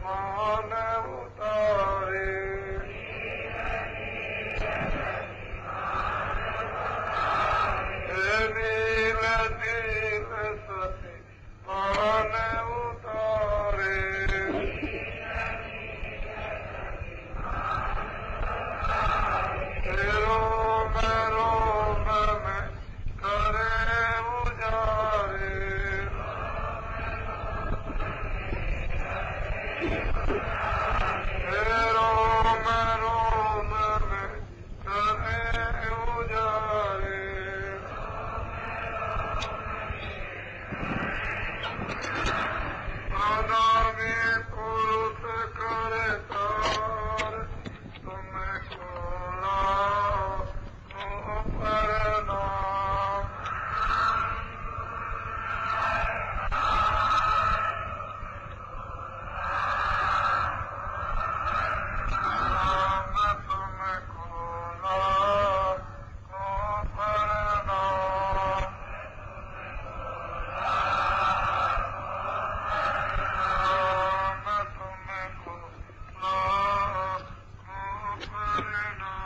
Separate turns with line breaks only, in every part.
मान उतारे। नील नील सती मान उतारे। रोम रोम में करे उजारे। रोम रोम में करे उजारे। आगामी पुरुष करे तार तुम्हें खोला प्रणाम। राम तुम्हें खोला प्रणाम। राम तुम्हें खोला प्रणाम।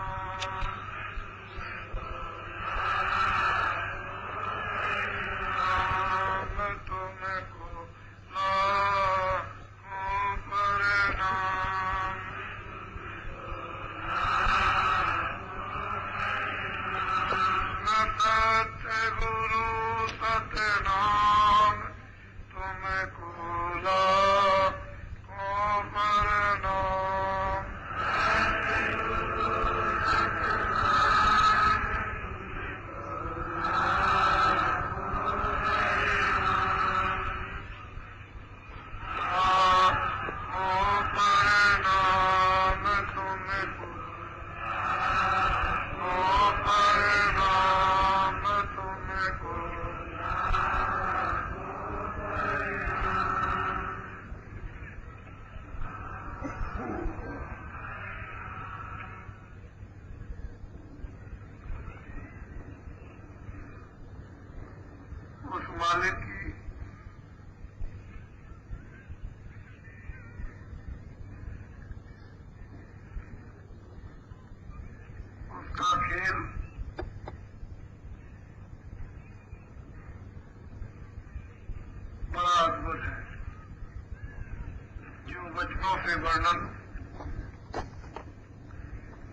राम तुम्हें खोला प्रणाम। सत्य गुरु सतनाम तुम्हें खोला प्रणाम। प्रणाम तुम्हें प्रणाम तुम्हें उस मालिक की उसका खेल बड़ा अद्भुत है, जो वचनों से वर्णन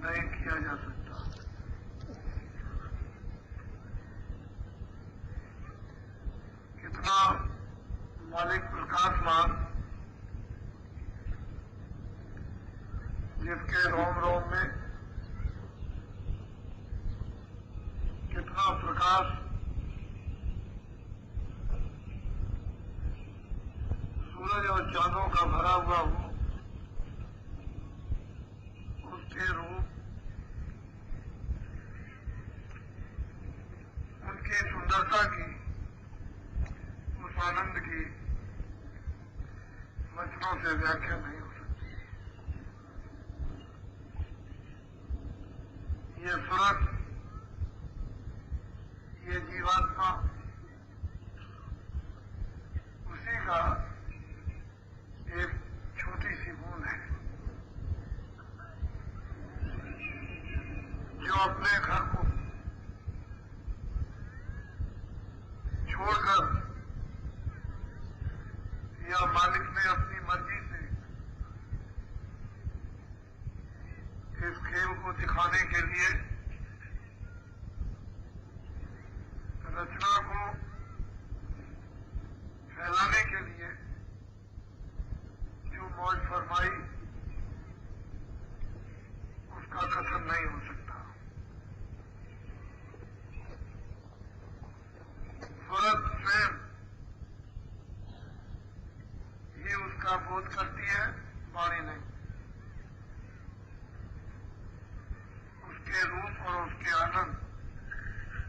नहीं किया जा सकता। कितना मालिक प्रकाशमान, जिसके रोम रोम में कितना प्रकाश सूरज और चांदों का भरा हुआ हो, उसके रूप, उनकी सुंदरता की, उस आनंद की वचनों से व्याख्या नहीं हो सकती। ये सूरज, ये जीवात्मा उसी का एक छोटी सी बूंद है, जो अपने घर को छोड़कर या मालिक ने अपनी मर्जी से इस खेल को दिखाने के लिए रचना को फैलाने के लिए जो मौज फरमाई, उसका कथन नहीं हो सकता। सूरज स्वयं ये उसका बोध करती है, वाणी नहीं। उसके रूप और उसके आनंद,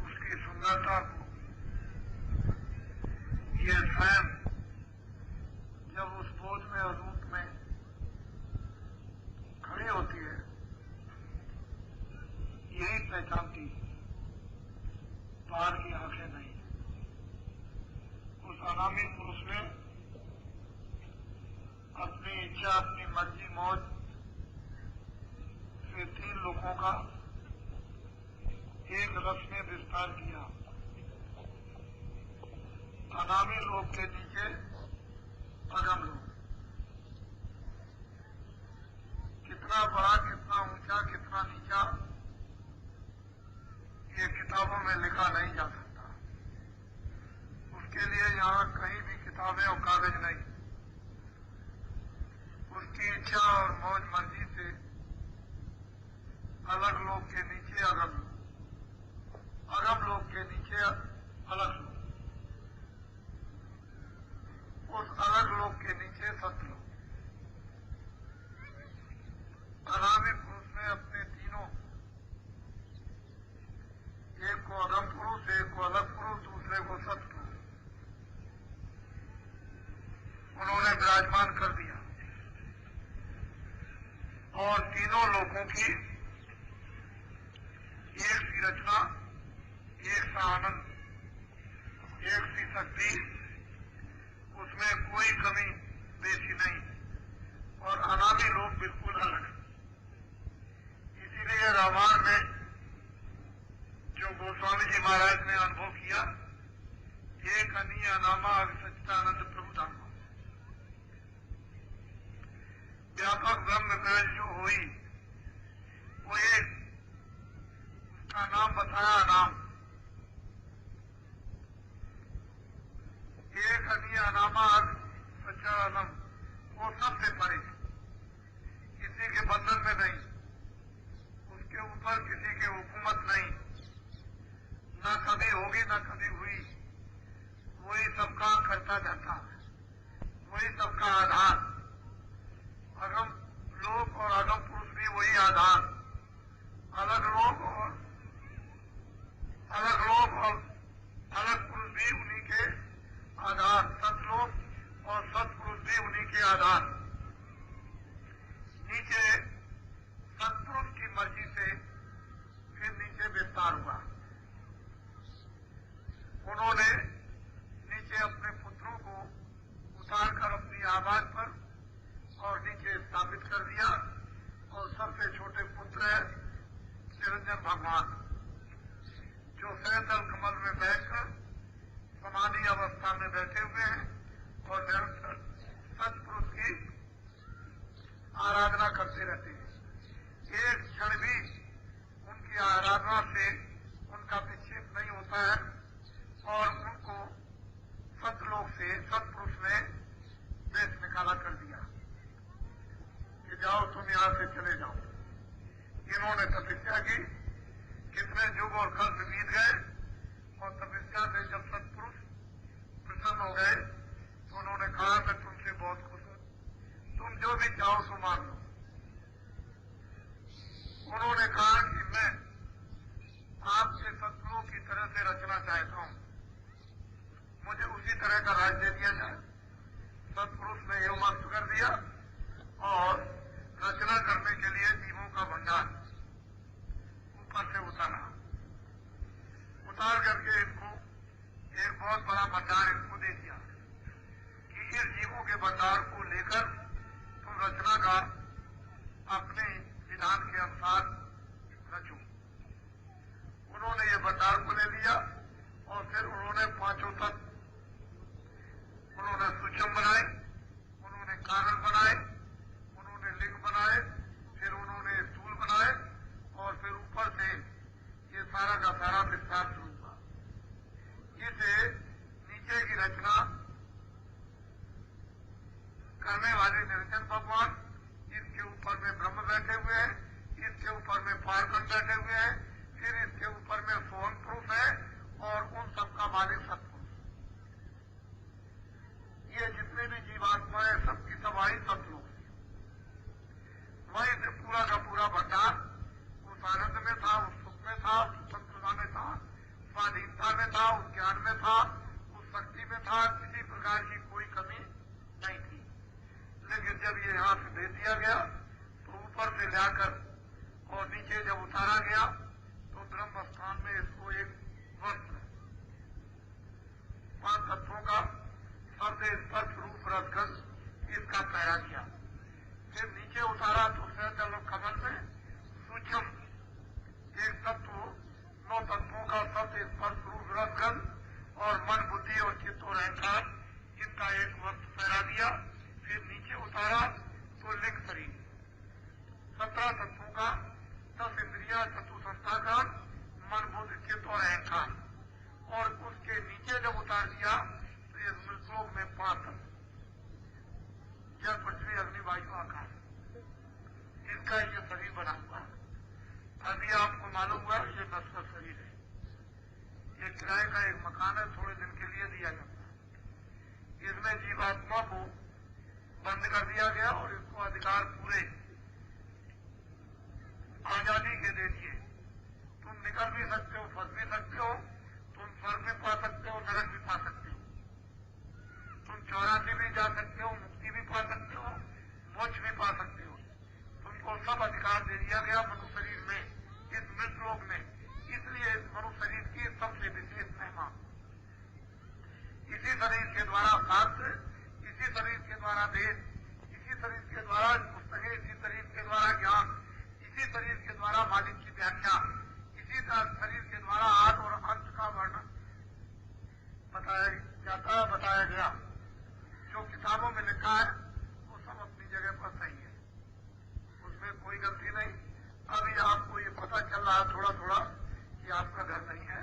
उसकी सुंदरता को ये स्वयं जब उस बोध में और रूप में खड़ी होती है, यही पहचानती है, बाहर की आंखें नहीं। उस अनामी पुरुष ने अपनी इच्छा नीचे अपनी मर्जी मौज से 3 लोगों का एक रथ में विस्तार किया। अनामी लोक के नीचे अगम लोक। कितना बड़ा, कितना ऊंचा, कितना नीचा, ये किताबों में लिखा नहीं जा सकता। उसके लिए यहाँ कहीं भी किताबें और कागज नहीं। उसकी इच्छा और मौज मर्जी से अलग लोग के नीचे अगम लोग, अगम लोग के नीचे अलग लोग, उस अलग लोग के नीचे सतलोक। अनामी पुरुष ने अपने तीनों, एक को अगम पुरुष, एक को अलग पुरुष, दूसरे को सतपुरुष, उन्होंने विराजमान कर दिया और तीनों लोगों की एक सी रचना, एक सा आनंद, एक सी शक्ति, उसमें कोई कमी बेसी नहीं और अनामी लोग बिल्कुल अलग। इसीलिए रामायण में जो गोस्वामी जी महाराज ने अनुभव किया, एक अनीय अनामा सच्चिदानंद प्रभु धाम, व्यापक ब्रह्म ग्रज जो हुई, वो एक, उसका नाम बताया नाम, एक अनीय अनामा सच्चिदानंद, वो सबसे परे, किसी के बंधन में नहीं, उसके ऊपर किसी की हुकूमत नहीं, न कभी होगी न कभी हुई, वही सबका करता जाता, वही सबका आधार। अगम लोग और अगम पुरुष भी वही आधार, अलग लोग और अलग पुरुष भी उन्हीं के आधार, सतलोक और सतपुरुष भी उन्हीं के आधार। नीचे सतपुरुष की मर्जी से फिर नीचे विस्तार हुआ। उन्होंने नीचे अपने पुत्रों को उतारकर अपनी आवाज पर और नीचे स्थापित कर दिया और सबसे छोटे पुत्र है निरंजन भगवान, जो सहतल कमल में बैठकर समाधि अवस्था में बैठे हुए हैं और निरंतर सतपुरुष की आराधना करते रहते हैं। एक क्षण भी उनकी आराधना से उनका विक्षेप नहीं होता है और उनको सतलोक से सतपुरुष ने देश निकाला कर दिया कि जाओ तुम यहां से चले जाओ। इन्होंने तपस्या की, कितने युग और कल्प बीत गए और तपस्या से जब सतपुरुष प्रसन्न हो गए तो उन्होंने कहा मैं तुमसे बहुत खुश हूं, तुम जो भी चाहो सो मान लो। उन्होंने कहा कि मैं आपके सतलोक की तरह से रचना चाहता हूं, मुझे उसी तरह का राज दे दिया जाए। सतपुरुष ने एवं मस्त कर दिया और रचना करने के लिए जीवों का भंडार ऊपर से उतार करके इनको एक बहुत बड़ा भंडार इनको दे दिया कि इस जीवों के भंडार को लेकर तुम रचना का अपने विधान के अनुसार रचो। उन्होंने ये भंडार को ले लिया और फिर उन्होंने 5 तत्व, उन्होंने सूक्ष्म बनाए, उन्होंने कारण बनाए, उन्होंने लिंग बनाए, फिर उन्होंने स्थूल बनाए और फिर ऊपर से ये सारा का सारा विस्तार शुरू हुआ। इसे नीचे की रचना करने वाले निरंजन भगवान, इसके ऊपर में ब्रह्म बैठे हुए हैं, इसके ऊपर में पार्वती बैठे हुए हैं, फिर इसके ऊपर में सोहन पुरुष है और उन सबका मालिक सतपुरुष। ये जितने भी जीवात्मा है सबकी सवाई सतलोक से, वही से पूरा का पूरा भंडार उस आनंद में था, उस सुख में था, उस स्वतंत्रता में था, स्वाधीनता में था, उस ज्ञान में था, उस शक्ति में था, किसी प्रकार की कोई कमी नहीं थी। लेकिन जब ये यहाँ से दे दिया गया तो ऊपर से जाकर और नीचे जब उतारा गया तो ब्रह्म स्थान में इसको एक वस्त्र 5 तत्वों का सबसे स्पष्ट रूप रखकर इसका पहरा किया नीचे उतारा तो सहजल कमल में सूक्ष्म एक तत्व 9 तत्वों का सत्य स्पर्श रूप रसगंध और मन बुद्धि और चित्त और अहंकार इनका एक वस्त्र पहरा दिया। फिर नीचे उतारा तो लिंग शरीर 17 तत्वों का 10 इंद्रिया चतुसंस्थाकरण मन बुद्धि चित्त और अहंकार और उसके नीचे जब उतार दिया तो ये मृतलोक में 5 जल पृथ्वी अग्नि वायु आकाश इसका ये शरीर बना हुआ है। अभी आपको मालूम हुआ ये नश्वर शरीर है। ये किराए का एक मकान है, थोड़े दिन के लिए दिया जाता है। इसमें जीवात्मा को बंद कर दिया गया और इसको अधिकार पूरे आजादी के दे दिए। तुम निकल भी सकते हो, फंस भी सकते हो, तुम स्वर्ग भी पा सकते हो, नरक भी पा सकते हो, तुम 84 भी जा सकते हो, मुक्ति भी पा सकते हो, मोक्ष भी पा सकते हो। तुमको सब अधिकार दे दिया गया मनुष्य शरीर में, इस मृत लोक में। इसलिए इस मनुष्य शरीर की सबसे विशेष महिमा। इसी शरीर के द्वारा शास्त्र, इसी शरीर के द्वारा वेद, इसी शरीर के द्वारा पुस्तकें, इसी शरीर के द्वारा ज्ञान, इसी शरीर के द्वारा मालिक की व्याख्या, इसी शरीर के द्वारा आद और अंत का वर्णन बताया गया। जो किताबों में लिखा है वो सब अपनी जगह पर सही है, उसमें कोई गलती नहीं। अभी आपको ये पता चल रहा है थोड़ा थोड़ा कि आपका घर नहीं है।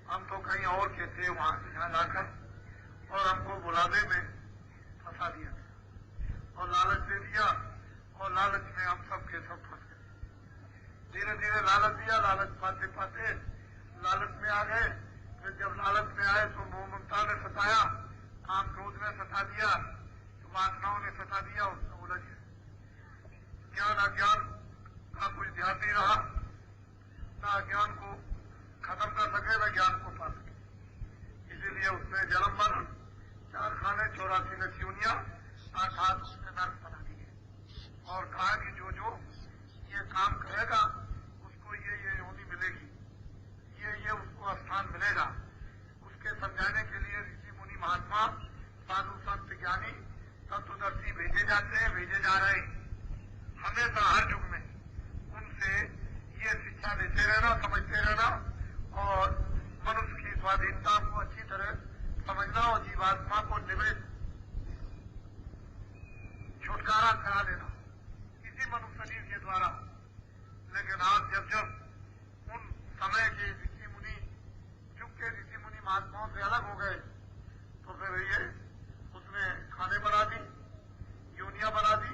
हम तो कहीं और के थे, वहां से यहाँ लाकर और हमको बुलाने में फंसा दिया और लालच दे दिया और लालच में हम सब के सब फंस गए। धीरे धीरे लालच दिया, लालच पाते पाते लालच में आ गए। फिर जब लालच में आए तो मोह ममता ने सताया, काम क्रोध ने सता दिया, तो वासनाओं ने सता दिया, उसमें उलझ गए। ज्ञान अज्ञान का कुछ ध्यान नहीं रहा, न अज्ञान को खत्म कर सके न ज्ञान को पा सके। इसीलिए उसने जन्म मरण 4 खाने 84 नचियोनिया अर्थात उसने नर्क बना दिए और कहा कि जो ये काम करेगा उसको ये योनि मिलेगी, ये उसको स्थान मिलेगा। उसके समझाने के लिए ऋषि मुनि महात्मा साधु संत ज्ञानी तत्वदर्शी भेजे जाते हैं, भेजे जा रहे हैं। हमेशा हर युग में उनसे ये शिक्षा देते रहना, समझते रहना और मनुष्य की स्वाधीनता को अच्छी तरह समझना और जीवात्मा को निवृत्त छुटकारा करा देना इसी मनुष्य शरीर के द्वारा। लेकिन आज जब उन समय के ऋषि मुनि, युग के ऋषि मुनि महात्माओं से अलग हो गए तो फिर ये उसने खाने बना दी, योनियां बना दी,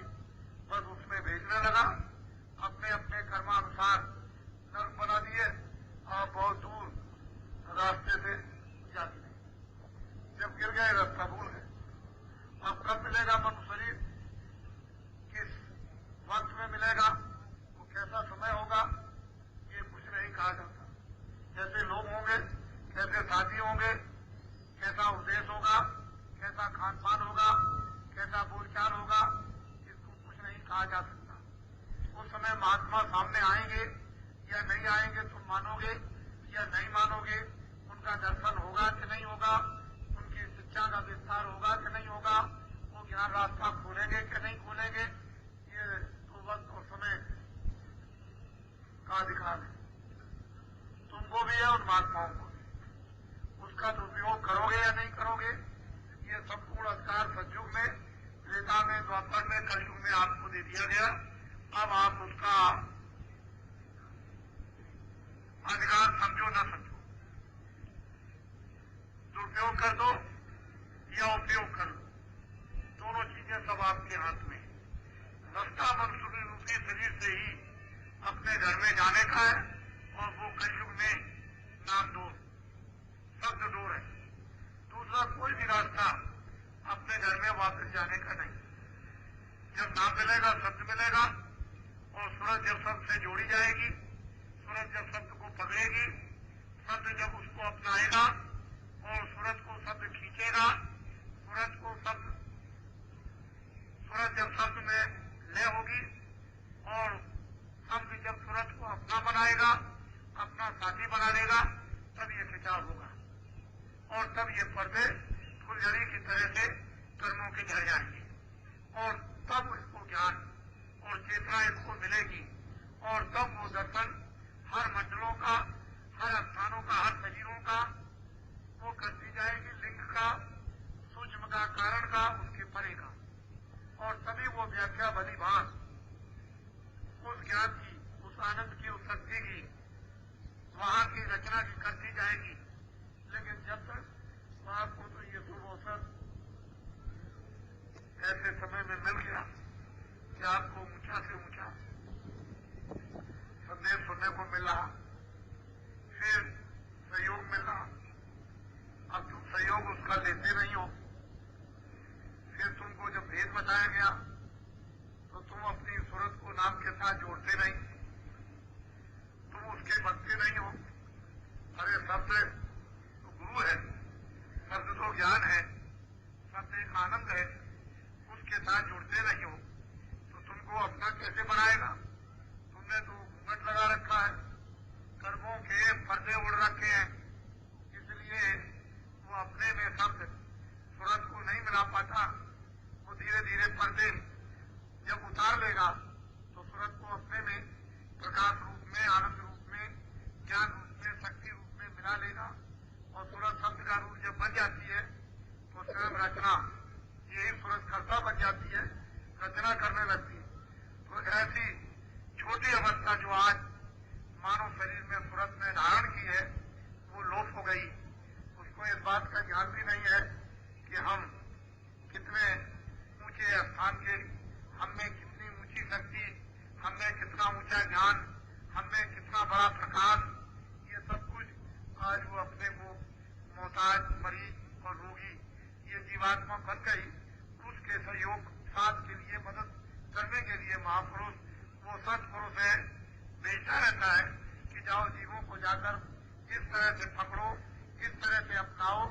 बस उसमें भेजने लगा। अपने अपने कर्मानुसार नर्क बना दिए और बहुत दूर रास्ते से जा गिरे। जब गिर गए रास्ता भूल गए। अब कब मिलेगा मनुष्य शरीर, किस वक्त में मिलेगा, वो कैसा समय होगा, ये कुछ नहीं कहा जाता। कैसे लोग होंगे, कैसे साथी होंगे, कैसा उपदेश होगा, कैसा खान पान होगा, कैसा बोलचाल होगा, इसको कुछ नहीं कहा जा सकता। उस समय महात्मा सामने आएंगे या नहीं आएंगे, तुम मानोगे या नहीं मानोगे, उनका दर्शन होगा कि नहीं होगा, उनकी शिक्षा का विस्तार होगा कि नहीं होगा, वो ज्ञान रास्ता खोलेंगे कि नहीं खोलेंगे, ये तो वक्त और समय का अधिकार है। तुमको भी है, उन महात्माओं को भी। उसका दुरुपयोग करोगे या नहीं करोगे, ये संपूर्ण अधिकार सतयुग में, त्रेता में, द्वापर में, कलयुग में आपको दे दिया गया। अब आप उसका अधिकार समझो ना समझो, दुरुपयोग कर दो या उपयोग कर लो, दोनों चीजें सब आपके हाथ में। रास्ता मनुष्य रूपी शरीर से ही अपने घर में जाने का है और वो कलयुग में नाम डोर, शब्द डोर है। दूसरा कोई भी रास्ता अपने घर में वापस जाने का नहीं। जब नाम मिलेगा, शब्द मिलेगा और सूरज जब शब्द से जोड़ी जाएगी, सूरज जब शब्द को पकड़ेगी, शब्द जब उसको अपनाएगा और सूरज को शब्द खींचेगा, सूरज जब शब्द में लय होगी और शब्द जब सूरज को अपना बनाएगा, अपना साथी बना लेगा, तब ये खिंचाव होगा और तब ये पर्दे फुलझड़ी की तरह से कर्मों के झड़ जाएंगे और तब इसको ज्ञान और चेतना इसको मिलेगी और तब वो दर्शन हर मंडलों का, हर स्थानों का, हर शरीरों का वो करती जाएगी, लिंग का, सूक्ष्म का, कारण का, उसके परे का, और तभी वो व्याख्या भली भांत उस ज्ञान की, उस आनंद की, उस शक्ति की, वहां की रचना की करती जाएगी। लेकिन जब तक आपको तो ये शुभ अवसर ऐसे समय में मिल गया कि आपको ऊंचा से ऊंचा संदेश सुनने को मिला, फिर सहयोग मिला, अब तुम सहयोग उसका लेते नहीं हो, फिर तुमको जब भेद बताया गया तो तुम अपनी सूरत को नाम के साथ जोड़ते नहीं, तुम उसके बनते नहीं हो। अरे शब्द तो गुरु है, शब्द तो ज्ञान है, शब्द एक आनंद है, उसके साथ जुड़ते नहीं हो तो तुमको अपना कैसे बनाएगा? तुमने तो घूंघट लगा रखा है, कर्मों के पर्दे उड़ रखे हैं, इसलिए वो अपने में शब्द सूरत को नहीं मिला पाता। वो धीरे धीरे पर्दे जब उतार लेगा तो सूरत को अपने में प्रकाश रूप में, आनंद रूप में, ज्ञान रूप में, शक्ति रूप में मिला लेगा और सूरत शब्द का रूप जब बन जाती है तो स्वयं रचना, यही सूरत कर्ता बन जाती है, रचना करने लगती है। तो ऐसी छोटी अवस्था जो आज मानव शरीर में सूरत ने धारण की है वो लोप हो गई। उसको इस बात का ज्ञान भी नहीं है कि हम कितने ऊंचे स्थान के, हमने कितनी ऊंची शक्ति, हमने कितना ऊंचा ज्ञान, हमने कितना बड़ा प्रकाश, ये सब कुछ आज वो अपने को मोहताज, मरीज और रोगी, ये जीवात्मा बन गई। उसके सहयोग साथ के लिए, मदद करने के लिए महापुरुष, वो सत्पुरुष है, भेजता रहता है कि जाओ जीवों को जाकर इस तरह से पकड़ो, इस तरह से अपनाओ,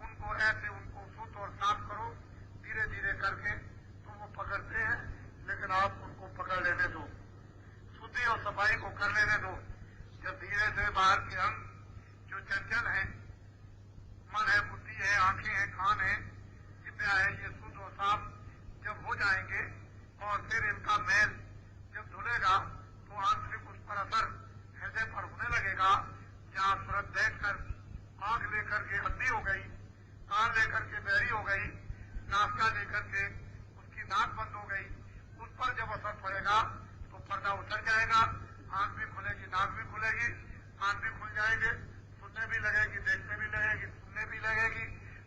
उनको ऐसे उनको शुद्ध और साफ करो, धीरे धीरे करके तो वो पकड़ते हैं। लेकिन आप उनको पकड़ लेने दो, शुद्धि और सफाई को कर लेने दो। जब धीरे से बाहर के अंग जो चंचल है, मन है, बुद्धि है, आंखें हैं, कान है, जिब्या है, ये शुद्ध और साफ जब हो जाएंगे और फिर इनका मैल जब धुलेगा तो आंतरिक उस पर असर हृदय पर होने लगेगा। जहाँ सूरत देखकर आंख लेकर के अंधी हो गई, कान लेकर के बहरी हो गई, नासका लेकर के उसकी नाक बंद हो गई, उस पर जब असर पड़ेगा तो पर्दा उतर जाएगा, आंख भी खुलेगी, नाक भी खुलेगी, कान भी खुल जाएंगे, सुनने भी लगेगी, देखने भी लगेगी, सुनने भी लगेगी,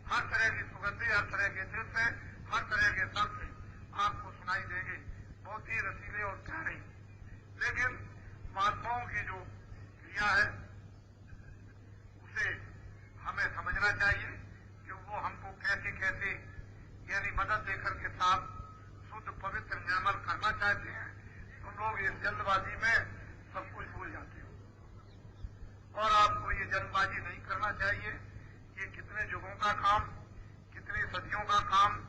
हर तरह की सुगंधी, हर तरह के दृश्य, हर तरह के शब्द आपको सुनाई देंगे, बहुत ही रसीले और प्यारे। लेकिन महात्माओं की जो क्रिया है उसे हमें समझना चाहिए कि वो हमको कैसे कैसे यानी मदद देकर के साथ शुद्ध, पवित्र, निर्मल करना चाहते हैं। तुम लोग इस जल्दबाजी में सब कुछ भूल जाते हो और आपको ये जल्दबाजी नहीं करना चाहिए। ये कितने युगों का काम, कितनी सदियों का काम,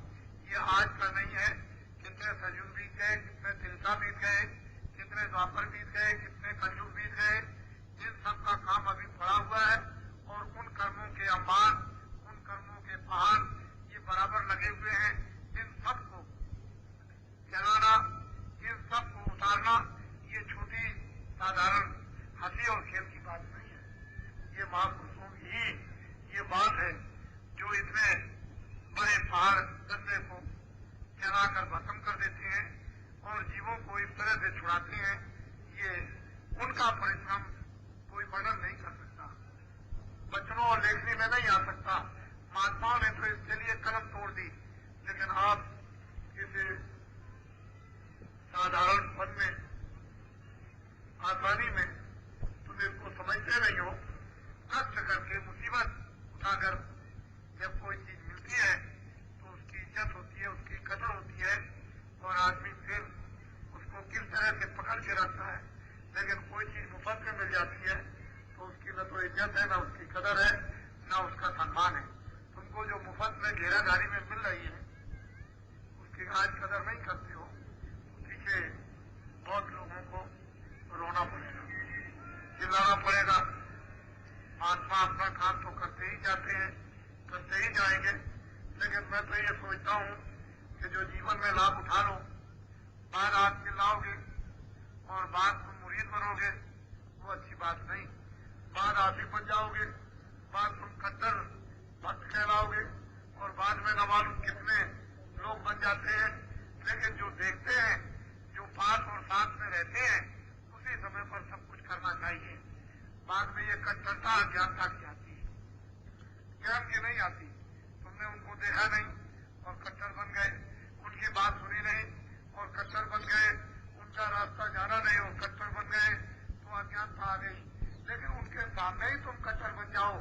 ये आज का नहीं है। कितने सयुग बीत गए, कितने तिलका बीत गए, कितने द्वापर बीत गए, कितने कलयुग बीत गए, इन सब का काम अभी पड़ा हुआ है और उन कर्मों के अंबार, उन कर्मों के पहाड़ ये बराबर लगे हुए हैं। इन सबको जलाना, इन सबको उतारना ये छोटी साधारण हंसी और खेल की बात नहीं है। ये महापुरुषों की ही ये बात है जो इतने बड़े पहाड़ दंडे को जलाकर भस्म कर देते हैं और जीवों को इस तरह से छुड़ाते हैं। ये उनका परिश्रम कोई वर्णन नहीं कर सकता, बचनों और लेखनी में नहीं आ सकता। महात्माओं ने तो इसके लिए कलम तोड़ दी, लेकिन आप इस साधारण पद में, आसानी में तुम इसको समझते नहीं हो। कष्ट करके, मुसीबत उठाकर जब कोई चीज मिलती है तो उसकी इज्जत होती है, उसकी कदर होती है और आदमी फिर उसको किस तरह से पकड़ के रखता है। लेकिन कोई चीज मुफ्त में मिल जाती है तो उसकी न तो इज्जत है, न उसकी कदर है, न उसका सम्मान है। तुमको जो मुफ्त में घेराधारी में मिल रही है उसकी आज कदर नहीं करते हो, पीछे बहुत लोगों को रोना पड़ेगा, चिल्लाना पड़ेगा। महात्मा अपना काम तो करते ही जाते हैं, करते ही जाएंगे, लेकिन मैं तो ये सोचता हूँ कि जो जीवन में लाभ उठा लो, बाद आप चिल्लाओगे जाओगे वो अच्छी बात नहीं। बाद आशिक बन जाओगे, बाद तुम कट्टर भक्त कहलाओगे और बाद में न मालूम कितने लोग बन जाते हैं। लेकिन जो देखते हैं, जो पास और साथ में रहते हैं, उसी समय पर सब कुछ करना चाहिए। बाद में ये कट्टरता अज्ञानता की आती है, ज्ञान की नहीं आती। तुमने उनको देखा नहीं और कट्टर बन गए, उनकी बात सुनी नहीं और कट्टर बन गए, उनका रास्ता जाना नहीं और कट्टर बन गए, तो अज्ञानता आ गई। लेकिन उनके सामने ही तुम कट्टर बन जाओ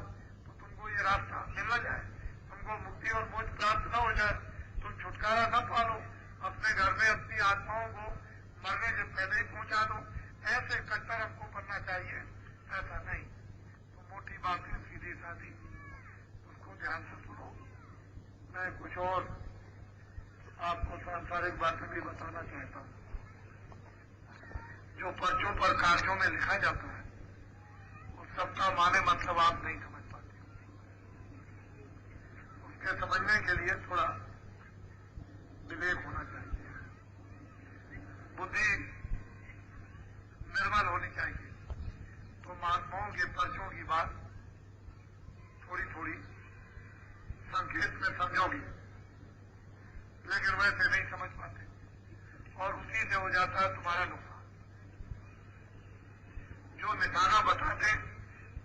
तो तुमको ये रास्ता मिल न जाए, तुमको मुक्ति और मोक्ष प्राप्त न हो जाए, तुम छुटकारा न पालो, अपने घर में अपनी आत्माओं को मरने से पहले ही पहुंचा दो। ऐसे कट्टर हमको बनना चाहिए, ऐसा नहीं। तो मोटी बातें सीधी साधी, उसको ध्यान से सुनो। मैं कुछ और आपको सांसारिक बातें भी बताना चाहता हूँ। जो पर्चों पर कार्यों में लिखा जाता है उस सबका माने मतलब आप नहीं समझ पाते। उसके समझने के लिए थोड़ा विवेक होना चाहिए, बुद्धि निर्मल होनी चाहिए। तो महात्माओं के पर्चों की बात थोड़ी थोड़ी संकेत में समझोगे, लेकिन वैसे नहीं समझ पाते और उसी से हो जाता है तुम्हारा नुकसान। जो निशाना बता दे,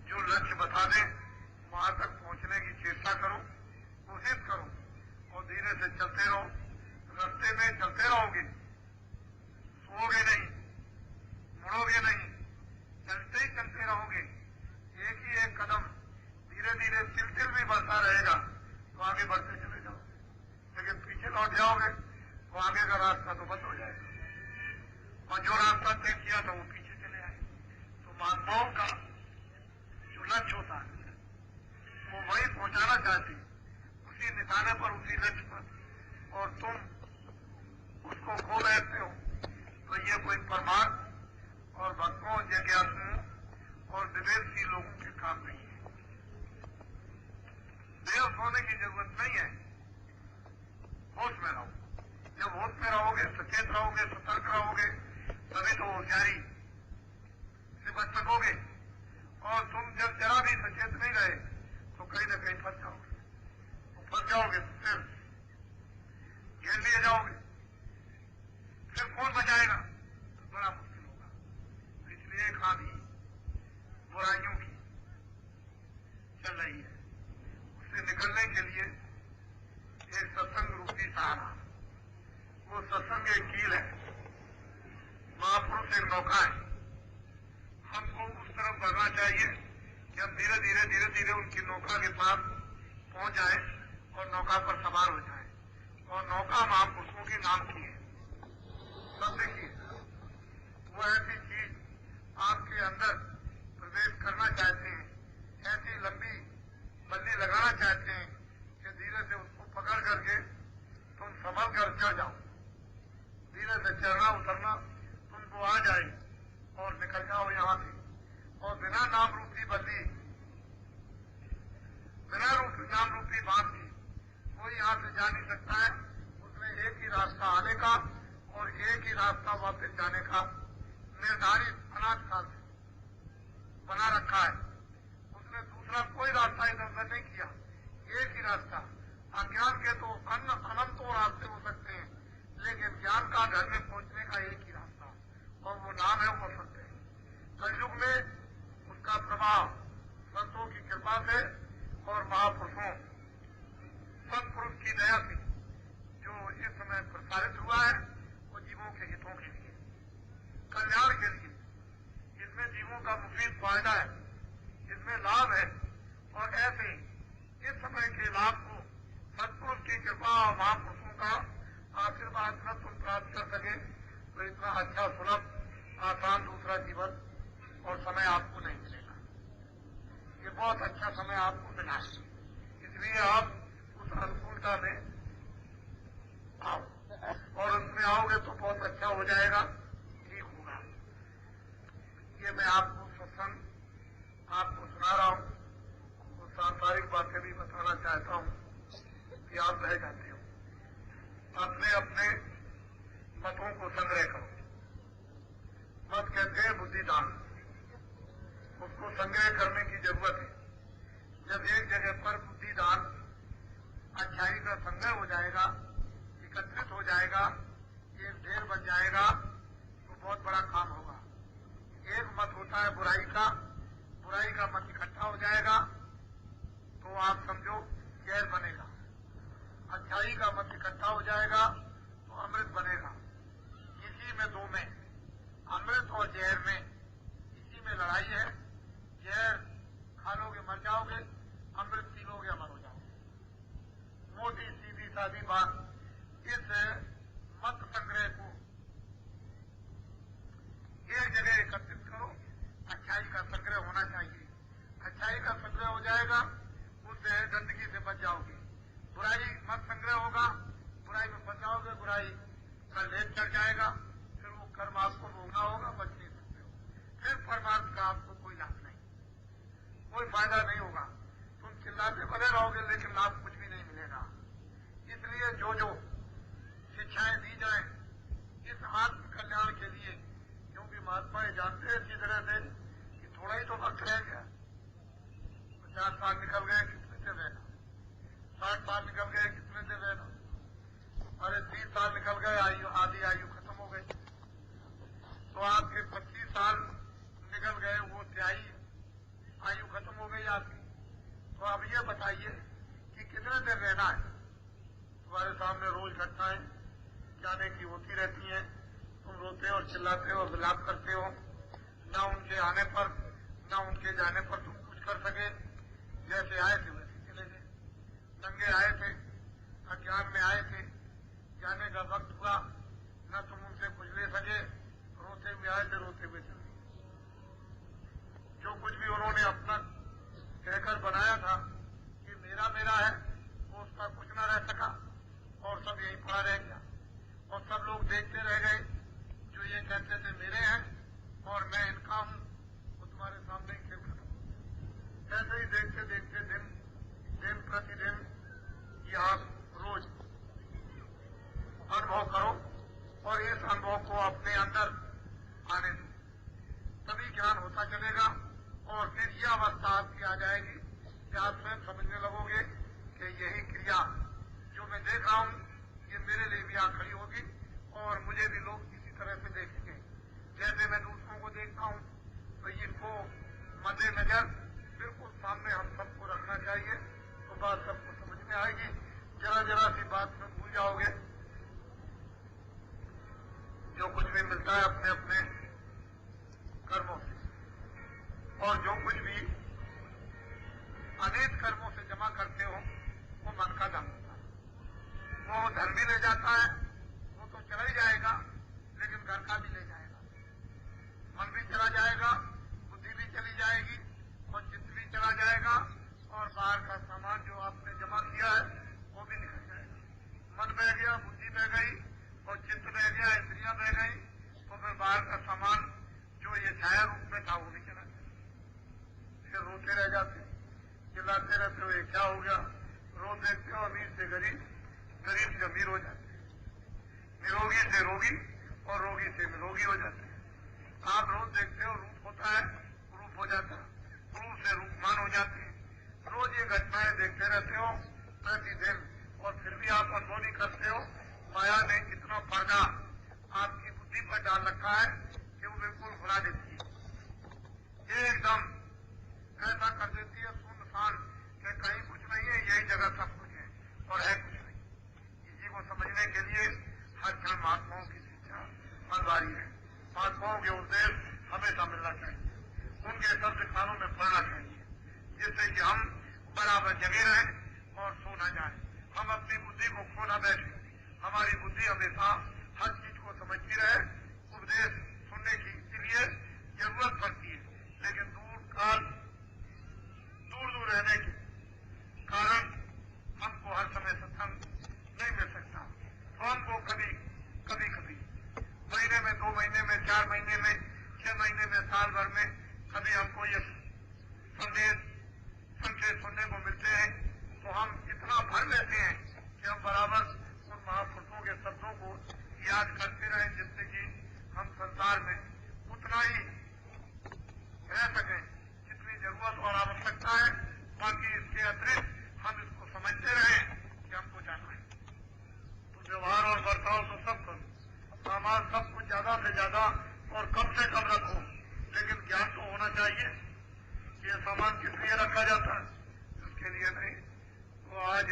जो लक्ष्य बता दे, वहां तक पहुंचने की चेष्टा करो, कोशिश करो और धीरे से चलते रहो। रास्ते में चलते रहोगे, सोओगे नहीं, मुड़ोगे नहीं, चलते ही चलते रहोगे। एक ही एक कदम धीरे धीरे तिल तिल भी बढ़ता रहेगा तो आगे बढ़ते चले जाओ। लेकिन पीछे लौट जाओगे तो आगे का रास्ता तो बंद हो जाएगा और जो रास्ता तय किया था वो पीछे चले आए। तो महात्माओं का जो लक्ष्य होता है वो वही पहुंचाना चाहती, उसी निशाने पर, उसी लक्ष्य पर, और तुम उसको खो बैठते हो। तो ये कोई परमार्थ और भक्तों, जिज्ञासुओं और विवेकशील लोगों के काम नहीं है। बेहोश होने की जरूरत नहीं है, होश में रहो। जब होश में रहोगे, सचेत रहोगे, सतर्क रहोगे, तभी तो होशियारी से बच सकोगे। और तुम जब जरा भी सचेत नहीं रहे तो कहीं न कहीं फंस जाओगे, तो फंस जाओगे तो फिर घेर लिए जाओगे, फिर कौन बचाएगा? तो बड़ा मुश्किल होगा। तो इसलिए खामी बुराइयों की चल रही है, उससे निकलने के लिए एक सत्संग रूपी सहारा, वो सत्संग एक कील है, महापुरुष एक नौका है। हमको उस तरफ बढ़ना चाहिए कि हम धीरे धीरे धीरे धीरे उनकी नौका के पास पहुंच जाए और नौका पर सवार हो जाए। और नौका महापुरुषों के नाम की है, शब्द की है। वो ऐसी चीज आपके अंदर प्रवेश करना चाहते हैं, ऐसी लंबी बल्ली लगाना चाहते हैं कि धीरे से उसको पकड़ करके तुम संभल कर चढ़ जाओ। धीरे से चढ़ना उतरना तुमको आ जाए और निकल जाओ यहां से। और बिना नाम रूपी बल्ली, बिना नाम रूपी बात की कोई यहां से जा नहीं सकता है। उसमें एक ही रास्ता आने का और एक ही रास्ता वापस जाने का निर्धारित अनाथ काल से बना रखा है। उसने दूसरा कोई रास्ता इधर उधर नहीं किया, एक ही रास्ता। अज्ञान के तो अनंतों रास्ते हो सकते हैं, लेकिन ज्ञान का घर में पहुंचने का एक ही रास्ता, और वो नाम है वो सत्य है। कलयुग में उसका प्रभाव संतों की कृपा से और महापुरुषों, सत्पुरुष की दया से जो इस समय प्रसारित हुआ है, वो जीवों के हितों के लिए, कल्याण के लिए। इसमें जीवों का मुफीद फायदा है, इसमें लाभ है। और ऐसे इस समय के लाभ को सत्पुरुष की कृपा और महापुरुषों का आशीर्वाद न तुम प्राप्त कर सके तो इतना अच्छा, सुलभ, आसान दूसरा जीवन और समय आपको नहीं मिलेगा। ये बहुत अच्छा समय आपको मिला है, इसलिए आप उस अनुकूलता में आओ, और उसमें आओगे तो बहुत अच्छा हो जाएगा, ठीक होगा। ये मैं आपको सत्संग आपको सुना रहा हूं, तो सांसारिक बातें भी बताना चाहता हूं कि आप बह जाते हो। अपने अपने मतों को संग्रह करो। मत कहते हैं बुद्धिदान। उसको संग्रह करने की जरूरत है। जब एक जगह पर बुद्धिदान अच्छाई का संग्रह हो जाएगा, एकत्रित हो जाएगा, एक ढेर बन जाएगा, तो बहुत बड़ा काम होगा। एक मत होता है बुराई का मत इकट्ठा हो जाएगा तो आप समझो जहर बनेगा। अच्छाई का मत इकट्ठा हो जाएगा तो अमृत बनेगा। इसी में दो में, अमृत और जहर में, इसी में लड़ाई है। जहर खा लोगे मर जाओगे, अमृत पी लोगे अमर हो जाओगे। मोटी सीधी सादी बात। इस मत संग्रह को एक जगह एकत्रित करो। अच्छाई का संग्रह होना चाहिए। अच्छाई का संग्रह हो जाएगा, उस गंदगी से बच जाओगे। बुराई मत संग्रह होगा, बुराई में फंस जाओगे, बुराई का लेप चढ़ जाएगा, फिर वो कर्म आपको भोगना होगा, बच नहीं सकते हो। फिर परमार्थ का आपको कोई लाभ नहीं, कोई फायदा नहीं होगा। तुम चिल्लाते भले रहोगे लेकिन लाभ कुछ भी नहीं मिलेगा। इसलिए जो जो शिक्षाएं दी जाए इस आत्म कल्याण के लिए, क्योंकि महात्मा ये जानते हैं इसी तरह से कि थोड़ा ही तो वक्त रह गया। 50 साल निकल गए, कितने से रहना? 60 साल निकल गए, कितने से रहना? अरे 30 साल निकल गए, आधी आयु खत्म हो गई। तो आपके 25 साल निकल गए, वो तिहाई आयु खत्म हो गई आपकी। तो अब ये बताइए कि कितने देर रहना है? तुम्हारे सामने रोज घटनाएं जाने की होती रहती हैं। तुम रोते और चिल्लाते हो, विलाप करते हो। न उनके आने पर न उनके जाने पर तुम कुछ कर सके। जैसे आए थे वैसे चले गए। नंगे आए थे, अज्ञान में आए थे, जाने का वक्त हुआ, न तुम उनसे कुछ ले सके। रोते हुए आए थे, रोते हुए चले गए। जो कुछ भी उन्होंने अपना कहकर बनाया था कि मेरा मेरा है, वो उसका कुछ न रह सका और सब यहीं पड़ा रह गया। और सब लोग देखते रह गए जो ये कहते थे मेरे हैं और मैं इनका हूं, वो तुम्हारे सामने खेल खत्म हो गया। ऐसे ही देखते देखते दिन प्रतिदिन ये आप रोज अनुभव करो और इस अनुभव को अपने अंदर आने दो, तभी ज्ञान होता चलेगा। और फिर यह अवस्था आपकी आ जाएगी कि आप स्वयं समझने लगोगे कि यही क्रिया जो मैं देख रहा हूं ये मेरे लिए भी आ खड़ी होगी और मुझे भी लोग इसी तरह से देखेंगे। जैसे मैं दूसरों को देखता हूं तो इनको मद्देनजर बिल्कुल सामने हम सबको रखना चाहिए, तो बात सबको समझ में आएगी। जरा जरा सी बात में भूल जाओगे। जो कुछ भी मिलता है अपने अपने कर्मों से, और जो कुछ भी अनेक कर्मों से जमा करते हो वो मन का धन होता है। वो धन भी ले जाता है, वो तो चला ही जाएगा, लेकिन घर का भी ले जाएगा। मन भी चला जाएगा, बुद्धि भी चली जाएगी और चित्त भी चला जाएगा, और बाहर का सामान जो आपने जमा किया है वो भी निकल जाएगा। मन बह गया, बुद्धि बह गई और चित्त बह गया, इंद्रियां बह गई, तो फिर बाहर का सामान जो ये छाया रूप में था वो भी चला गया। फिर रोते रह जाते, चिल्लाते रहते हो ये क्या हो गया। रोज देखते हो अमीर से गरीब, गरीब से अमीर हो जाते हैं, निरोगी से रोगी और रोगी से निरोगी हो जाते हैं। आप रोज देखते हो रूप होता है, रूप हो जाता है, रूप से रूपमान हो जाते हैं। रोज ये घटनाएं देखते रहते हो प्रतिदिन, और फिर भी आप अनुभव नहीं करते हो। माया ने इतना पर्दा आपकी बुद्धि पर डाल रखा है कि वो बिल्कुल भुला देती है, एकदम ऐसा कर देती है सुनसान कि कहीं कुछ नहीं है, यही जगह सब कुछ है और है कुछ नहीं। इसी को समझने के लिए हर क्षण महात्माओं की शिक्षा अनिवार्य है। महात्माओं के उपदेश हमेशा मिलना चाहिए, उनके शब्द कानों में पड़ना चाहिए, जिससे कि हम बराबर जगे रहें और सो न जाए। हम अपनी बुद्धि को खो न बैठे, हमारी बुद्धि हमेशा हर चीज को समझती रहे। उपदेश सुनने की इसीलिए जरूरत पड़ती है, लेकिन दूर रहने के कारण हमको हर समय सत्संग नहीं मिल सकता। तो हमको कभी महीने में, 2 महीने में, 4 महीने में, 6 महीने में, साल भर में कभी हमको ये संकेत सुनने को मिलते हैं, तो हम इतना भर लेते हैं कि हम बराबर उन महापुरुषों के शब्दों को याद करते रहें, जिससे कि हम संसार में उतना ही रह सकें जरूरत और आवश्यकता है। बाकी इसके अतिरिक्त हम इसको समझते रहे कि हमको जाना है, तो व्यवहार और बर्ताव तो सब करो, सामान सब कुछ ज्यादा से ज्यादा और कम से कम रखो, लेकिन ज्ञान तो होना चाहिए कि यह सामान किस लिए रखा जाता है, उसके लिए नहीं। तो आज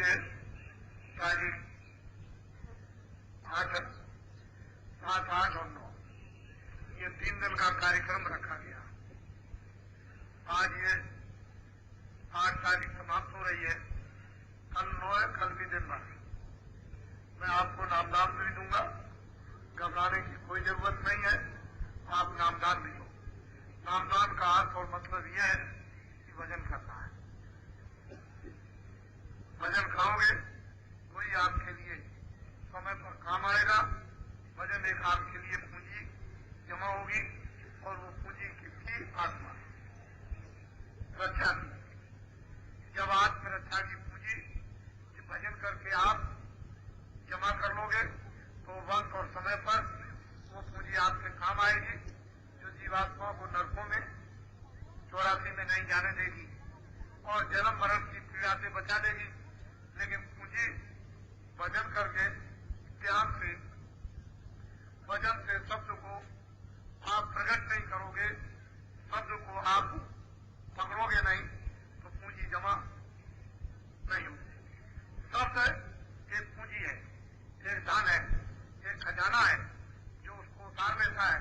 तारीख 7, 8 और 9 ये 3 दिन का कार्यक्रम रखा गया। आज ये 8 तारीख समाप्त हो रही है, कल 9 है, कल भी दिन भर मैं आपको नामदान भी दूंगा, घबराने की कोई जरूरत नहीं है, आप नामदान भी लो। नामदान का अर्थ और मतलब यह है कि वजन करना है। वजन खाओगे कोई आपके लिए समय पर काम आएगा, वजन एक आपके लिए पूंजी जमा होगी और वो पूंजी किसकी? आत्मा रक्षा की। जब आत्मरक्षा की पूंजी भजन करके आप जमा कर लोगे तो वक्त और समय पर वो पूंजी आपके काम आएगी, जो जीवात्मा को नरकों में 84 में नहीं जाने देगी और जन्म मरण की पीड़ा से बचा देगी। लेकिन पूंजी भजन करके ध्यान से वजन से शब्द को आप प्रकट नहीं करोगे, शब्द को आप पकड़ोगे नहीं, तो पूंजी जमा नहीं होगी। शब्द एक पूंजी है, एक धन है, एक खजाना है, जो उसको उतार लेता है,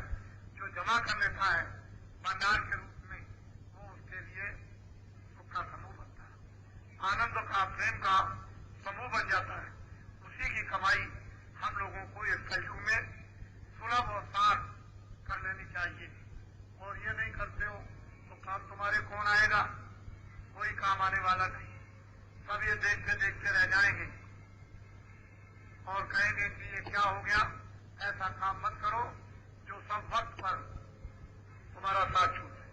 जो जमा कर लेता है भंडार के रूप में, वो उसके लिए सुख का समूह बनता है, आनंद का, प्रेम का समूह बन जाता है। उसी की कमाई हम लोगों को इस कलयुग में सुलभ और सार कर लेनी चाहिए। और ये नहीं करते हो तो काम तुम्हारे कौन आएगा? कोई काम आने वाला नहीं। सब ये देखते देखते रह जाएंगे और कहेंगे कि ये क्या हो गया। ऐसा काम मत करो जो सब वक्त पर तुम्हारा साथ छूटे।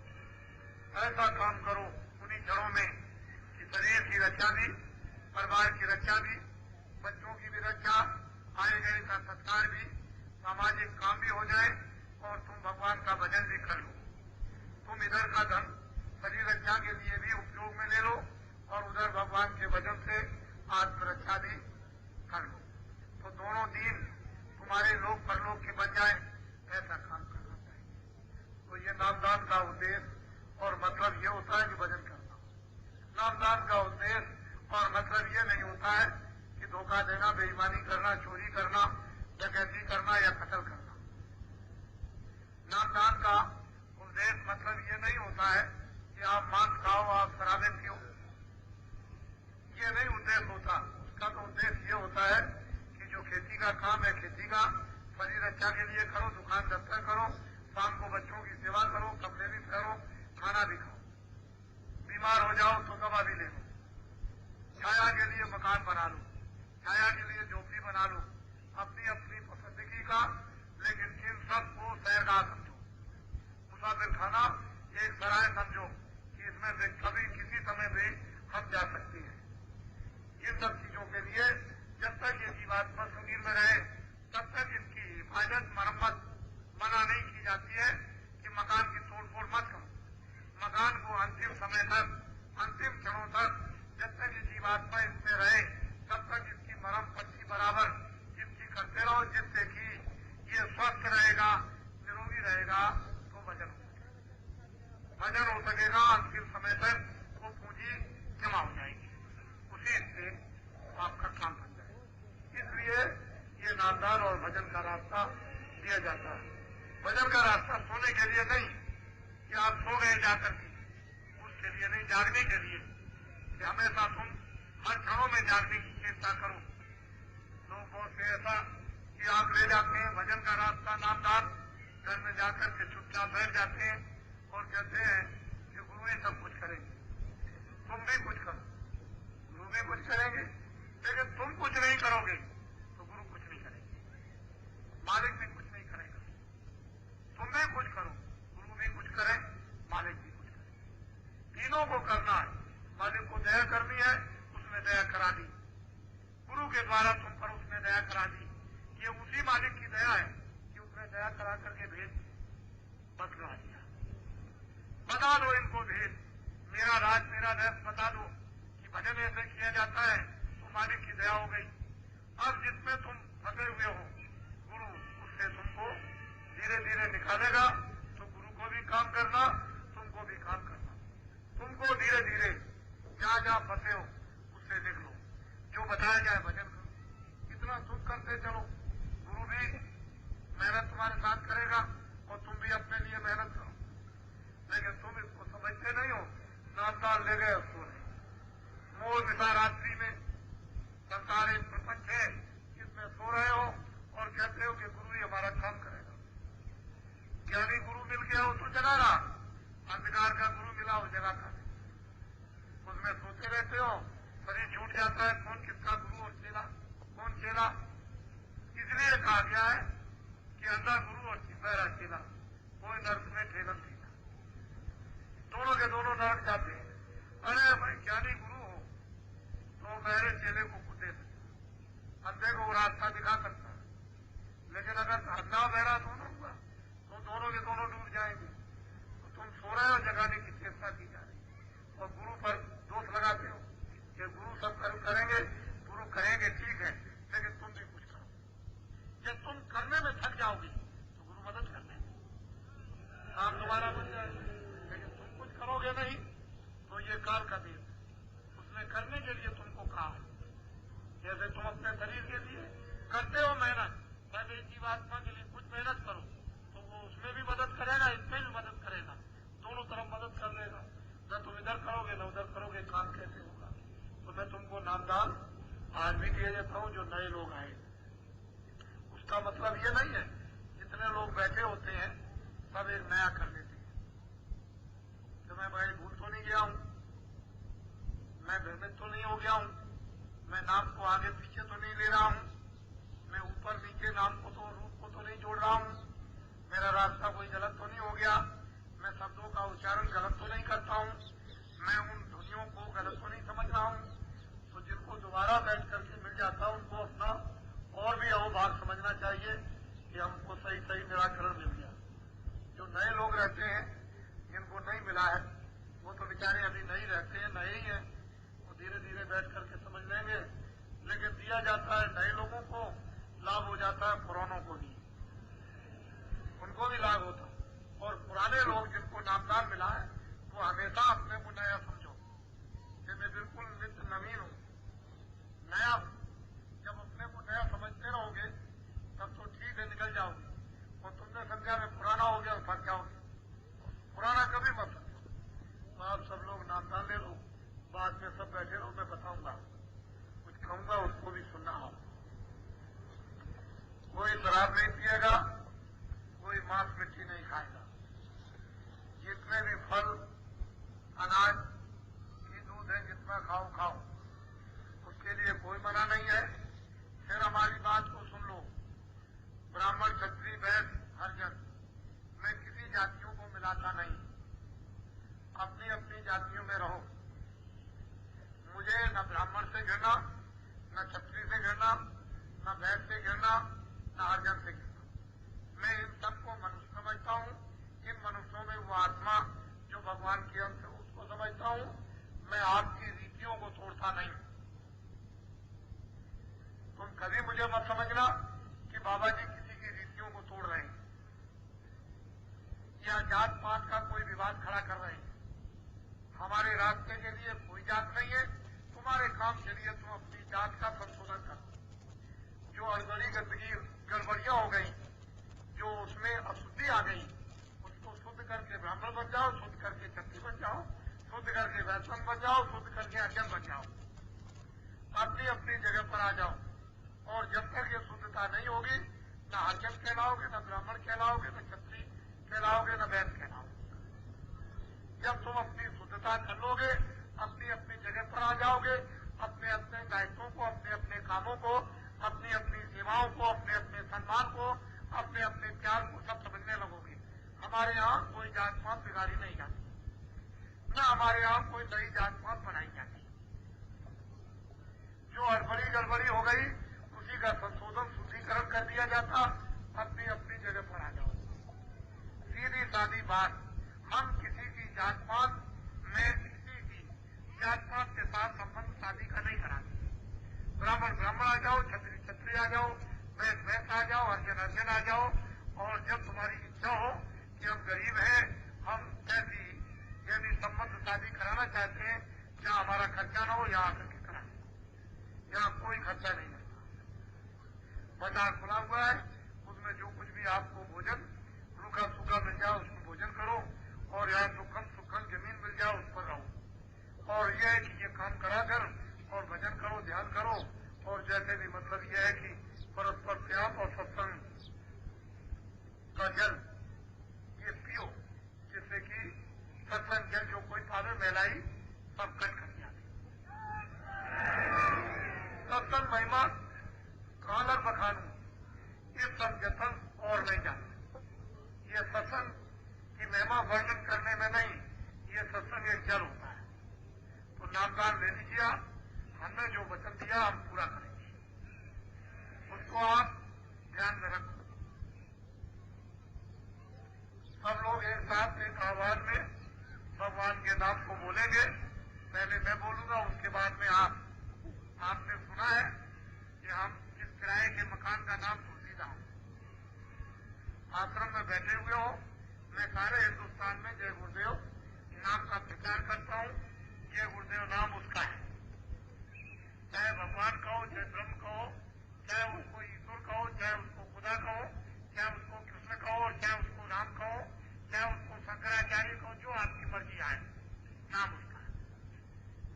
ऐसा काम करो उन्हीं जड़ों में कि शरीर की रक्षा भी, परिवार की रक्षा भी, बच्चों की भी रक्षा, आए गए का सत्कार भी, सामाजिक काम भी हो जाए और तुम भगवान का भजन भी कर लो। तुम इधर का धन शरीर रक्षा के लिए भी उपयोग में ले लो और उधर भगवान के भजन से आत्मरक्षा भी कर लो, तो दोनों दिन तुम्हारे लोग परलोक के बच जाए। ऐसा काम करना चाहिए। तो ये नामदान का उद्देश्य और मतलब ये होता है कि भजन करना। नामदान का उद्देश्य और मतलब ये नहीं होता है कि धोखा देना, बेईमानी करना, चोरी करना, डकैती करना या कत्ल करना। नामदान का उद्देश्य मतलब ये नहीं होता है कि आप मांस खाओ, आप शराबें पियो, ये नहीं उद्देश्य होता। उसका तो उद्देश्य ये होता है कि जो खेती का काम है, खेती का शरीर रक्षा के लिए करो, दुकान दफ्तर करो, शाम को बच्चों की सेवा करो, कपड़े भी पहनो, खाना भी खाओ, बीमार हो जाओ तो दवा भी ले लो, छाया के लिए मकान बना लो, छाया के लिए झोपड़ी बना लो, अपनी अपनी पसंदगी का, लेकिन इन सबको सैरगाह समझो, मुसाफिर खाना एक सराय समझो कि इसमें से कभी किसी समय भी हम जा सकते हैं। इन सब चीजों के लिए जब तक ये जीवात्मा शरीर में रहे तब तक इसकी हिफाजत, मरम्मत मना नहीं की जाती है कि मकान की तोड़फोड़ मत करो। मकान को अंतिम समय तक, अंतिम क्षणों तक जब तक ये जीवात्मा इसमें रहे तब तक इसकी मरम पट्टी बराबर इसकी करते रहो, जिससे कि ये स्वस्थ रहेगा, निरोगी रहेगा, तो वजन हो सकेगा। वजन हो सकेगा, अंतिम समय तक वो पूंजी जमा हो जाएगी, उसी से आपका काम बन जाएगा। इसलिए ये नामदान और भजन का रास्ता दिया जाता है। भजन का रास्ता सोने के लिए नहीं कि आप सो गए जाकर के, उसके लिए नहीं, जागने के लिए कि हमेशा तुम हर क्षणों में जागने की चेष्टा करो। लोग बहुत से ऐसा कि आप ले जाते हैं भजन का रास्ता, नामदान, घर में जाकर के चुपचाप बैठ जाते हैं और कहते हैं कि गुरु ही सब कुछ करेंगे, तुम भी कुछ करो। गुरु भी कुछ करेंगे, लेकिन तुम कुछ नहीं करोगे तो गुरु कुछ नहीं करेंगे, मालिक भी कुछ नहीं करेगा। तुम भी कुछ करो, गुरु भी कुछ करे, मालिक भी कुछ करे। तीनों को करना है। मालिक को दया करनी है, उसने दया करा दी। गुरु के द्वारा तुम पर उसने दया करा दी। ये उसी मालिक की दया है कि उसने दया करा करके भेद बतला दिया। बता दो इनको भेद, मेरा राज मेरा रहस्य बता दो कि भजन ऐसे किया जाता है तो मालिक की दया हो गई। अब जिसमें तुम फंसे हुए हो गुरु उससे तुमको धीरे धीरे निकालेगा। तो गुरु को भी काम करना, तुमको भी काम करना। तुमको धीरे धीरे जहाँ जहाँ फंसे हो उससे देख लो, जो बताया जाए भजन करो, इतना सुख करते चलो। गुरु भी मेहनत तुम्हारे साथ करेगा और तुम भी अपने लिए मेहनत करो। लेकिन तुम इसको समझते नहीं हो, नामदान ले गए उसको नहीं। मोर मिटा रात्रि में संसार एक प्रपंच है, इसमें सो रहे हो और कहते हो कि गुरु ही हमारा काम करेगा। ज्ञानी गुरु मिल गया हो तो जगाना, अंधकार का गुरु मिला हो जगाता नहीं। उसमें सोते रहते हो, शरीर छूट जाता है, कौन किसका गुरु और चेला, कौन चेला। इसलिए कहा गया है कि अंधा गुरु और बहरा चेला, कोई नर्क में ठेलन नहीं, दोनों के दोनों नरक जाते हैं। अरे भाई ज्ञानी गुरु हो तो बहरे चेले को कुछ दे सकता, अंधे को वो रास्ता दिखा सकता है। लेकिन अगर अंधा बहरा दोनों हुआ तो दोनों के दोनों डूब जाएंगे। तो तुम सो रहे हो, जगाने की चेष्टा की जा रही है और गुरु पर दोष लगाते हो कि गुरु सब करेंगे, गुरु करेंगे ठीक है, लेकिन तुम भी कुछ करो। जब तुम करने में थक जाओगे तो गुरु मदद कर देंगे, काम तुम्हारा बन जाएगा। लेकिन तुम कुछ करोगे नहीं तो ये काल का दिन उसने करने के लिए तुमको कहा है। जैसे तुम अपने शरीर के लिए करते हो मेहनत, पहले जीवात्मा के लिए कुछ मेहनत करो तो वो उसमें भी मदद करेगा, इसमें भी मदद करेगा, दोनों तरफ मदद कर देगा। न तुम इधर करोगे न उधर करोगे, काम कैसे होगा। तो मैं तुमको नामदान आज भी दिए देता हूँ। जो नए लोग आए उसका मतलब ये नहीं है जितने लोग बैठे होते हैं सब एक नया कर लेते हैं। तो मैं भाई भूल तो नहीं गया हूं, मैं भ्रमित तो नहीं हो गया हूं, मैं नाम को आगे पीछे तो नहीं ले रहा हूं, मैं ऊपर नीचे नाम को तो रूप को तो नहीं जोड़ रहा हूं, मेरा रास्ता कोई गलत तो नहीं हो गया, मैं शब्दों का उच्चारण गलत तो नहीं करता हूं, मैं उन ध्वनियों को गलत तो नहीं समझ रहा हूं। तो जिनको दोबारा बैठ करके मिल जाता उनको अपना और भी अहोभाग समझना चाहिए कि हमको सही सही निराकरण मिल गया। जो नए लोग रहते हैं जिनको नहीं मिला है वो तो बेचारे अभी नहीं रहते हैं, नए ही हैं, वो धीरे धीरे बैठ करके समझ लेंगे। लेकिन दिया जाता है नए लोगों को, लाभ हो जाता है पुरानों को भी, उनको भी लाभ होता है। और पुराने लोग जिनको नामदान मिला है वो हमेशा अपने को नया समझो कि मैं बिल्कुल नित्य नवीन हूं, नया हूं। जब अपने को नया समझते रहोगे तब तो ठीक है, निकल जाओगे। और तुमने समझा मैं पुराना हो गया और फंस जाओगे, पुराना कभी मत समझो। तो आप सब लोग नामदान ले लो, बाद में सब बैठे रहो, मैं बताऊंगा, कुछ कहूंगा उसको भी सुनना हो। कोई शराब नहीं पिएगा, कोई मांस मिट्टी नहीं खाएगा, जितने भी फल अनाज घी दूध है जितना खाओ खाओ, उसके लिए कोई मना नहीं है। फिर हमारी बात को सुन लो, ब्राह्मण क्षत्रिय वैश्य हरिजन मैं किसी जातियों को मिलाता नहीं, अपनी अपनी जातियों में रहो। मुझे न ब्राह्मण से घृणा, न क्षत्रिय से घृणा, न वैश्य से घृणा, न हरिजन से घृणा। मैं इन सबको मनुष्य समझता हूँ, इन मनुष्यों में वो आत्मा जो भगवान के अंश है उसको समझता हूँ। मैं आपकी रीतियों को तोड़ता नहीं। तुम कभी मुझे मत समझना कि बाबा जी किसी की रीतियों को तोड़ रहे हैं या जात पात का कोई विवाद खड़ा कर रहे हैं। हमारे रास्ते के लिए कोई जात नहीं है, तुम्हारे काम के लिए तुम अपनी जात का संशोधन करो। जो अड़बड़ी गंदगी गड़बड़ियां हो गई, जो उसमें अशुद्धि आ गई, उसको शुद्ध करके ब्राह्मण बन जाओ, शुद्ध करके क्षत्रिय बन जाओ, शुद्ध करके वैष्णव बन जाओ, शुद्ध करके हरिजन बन जाओ, अपनी अपनी जगह पर आ जाओ। और जब तक ये शुद्धता नहीं होगी न हरिजन कहलाओगे, न ब्राह्मण कहलाओगे, न क्षत्रिय कहलाओगे, न वैश्य कहलाओगे। जब तुम अपनी शुद्धता कर लोगे, अपनी अपनी जगह पर आ जाओगे, अपने अपने दायित्वों को, अपने अपने कामों को, अपनी अपनी सेवाओं को, अपने अपने सम्मान को, अपने अपने प्यार को सब समझने लगोगे। हमारे यहाँ कोई जात पात बिगाड़ी नहीं जाती, न हमारे यहाँ कोई नई जात पात बनाई जाती। जो हड़बड़ी गड़बड़ी हो गई उसी का संशोधन शुद्धिकरण कर दिया जाता। अपनी अपनी जगह पर आ जाओ। सीधी सादी बात, हम किसी की जात पात में जात पात के साथ संबंध शादी का नहीं कराते। ब्राह्मण ब्राह्मण आ जाओ, क्षत्रिय क्षत्रिय आ जाओ, वैश्य वैश्य आ जाओ, अर्जन अर्जन आ जाओ, और जब तुम्हारी इच्छा हो कि हम गरीब हैं, हम ऐसी यदि संबंध शादी कराना चाहते हैं जहाँ हमारा खर्चा न हो, यहाँ आकर के कराएं। यहाँ कोई खर्चा नहीं लगता। बाजार खुला हुआ है, उसमें जो कुछ भी आपको भोजन रूखा सूखा मिल जाए उसको भोजन करो, और यहाँ सुखम जमीन मिल जाए उस पर रहो। और यह है कि ये काम करा कर और भजन करो, ध्यान करो, और जैसे भी मतलब यह है कि परस्पर प्रेम और सत्संग का जल ये पियो, जिससे कि सत्संग जल जो कोई पावे मेलाई सब कट कर जाती। सत्संग महिमा कालर बखानू, ये सब जतन और नहीं जाते। ये सत्संग की महिमा वर्णन करने में नहीं, ये सत्संग एक जल होता है। तो नामदान ले लीजिए आप, हमने जो वचन दिया हम पूरा करेंगे, उसको आप ध्यान में रखो। सब लोग एक साथ एक आवाज में भगवान के नाम को बोलेंगे। पहले मैं बोलूंगा, उसके बाद में आप। आपने सुना है कि हम इस किराए के मकान का नाम तुलसीदास आश्रम में बैठे हुए हो। मैं सारे हिंदुस्तान में जय गुरुदेव नाम का प्रचार करता हूँ। जय गुरुदेव नाम उसका है, चाहे भगवान कहो, चाहे ब्रह्म कहो, चाहे उसको ईश्वर कहो, चाहे उसको खुदा कहो, चाहे उसको कृष्ण कहो, और चाहे उसको राम कहो, चाहे उसको शंकराचार्य कहो, जो आपकी मर्जी आए, नाम उसका है।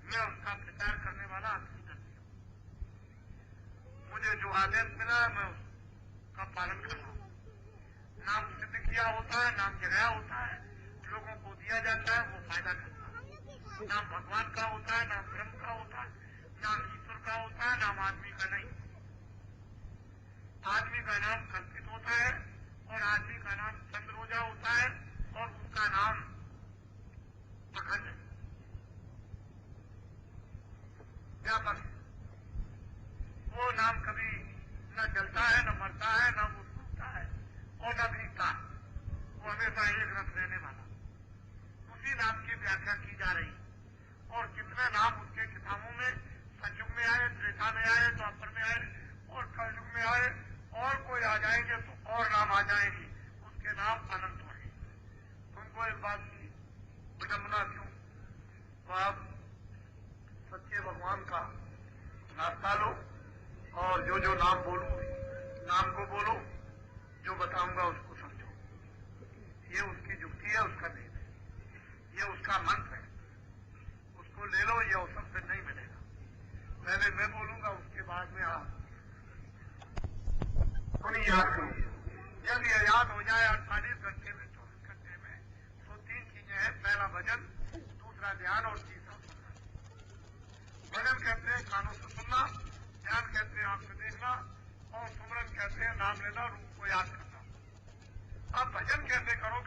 मैं उसका प्रचार करने वाला आपकी करती हूँ। मुझे जो आदेश मिला है मैं उसका पालन कर रहा हूँ। नाम सिद्ध किया होता है, नाम जगाया होता है, लोगों को दिया जाता है, वो फायदा करता है। नाम भगवान का होता है, नाम ब्रह्म का होता है, नाम ईश्वर का होता है, नाम आदमी का नहीं। आदमी का नाम कल्पित होता है, और आदमी का नाम चंद्रोजा होता है, और उसका नाम अखंड है, व्यापक है। वो नाम कभी न जलता है, न मरता है, न वो टूटता है, और न भीगता है। वो हमेशा एक रस लेने वाला। उसी नाम की व्याख्या की जा रही, और कितने नाम उसके किताबों में सतयुग में आए, त्रेता में आए, द्वापर में आए, और कलयुग में आए, और कोई आ जाएंगे तो और नाम आ जाएंगे। उसके नाम अनंत होंगे। तुमको एक बात की विडम्बना क्यों? तो आप सच्चे भगवान का रास्ता लो, और जो जो नाम बोलूं नाम को बोलो, जो बताऊंगा उसको समझो। ये उसकी युक्ति है, उसका वेद है, ये उसका मंत्र है, उसको ले लो। ये अवसर फिर नहीं मिलेगा। पहले मैं बोलूंगा, उसके बाद में आप उन्हें याद करो। जब ये याद हो जाए 48 घंटे में, 24 घंटे में, तो 3 चीजें हैं। पहला भजन, दूसरा ध्यान, और तीसरा सुनना। भजन कहते हैं कानों से सुनना, ध्यान कहते हैं आंख से देखना, और सुमरन कहते हैं नाम लेना, रूप को याद करना। अब भजन कैसे करोगे?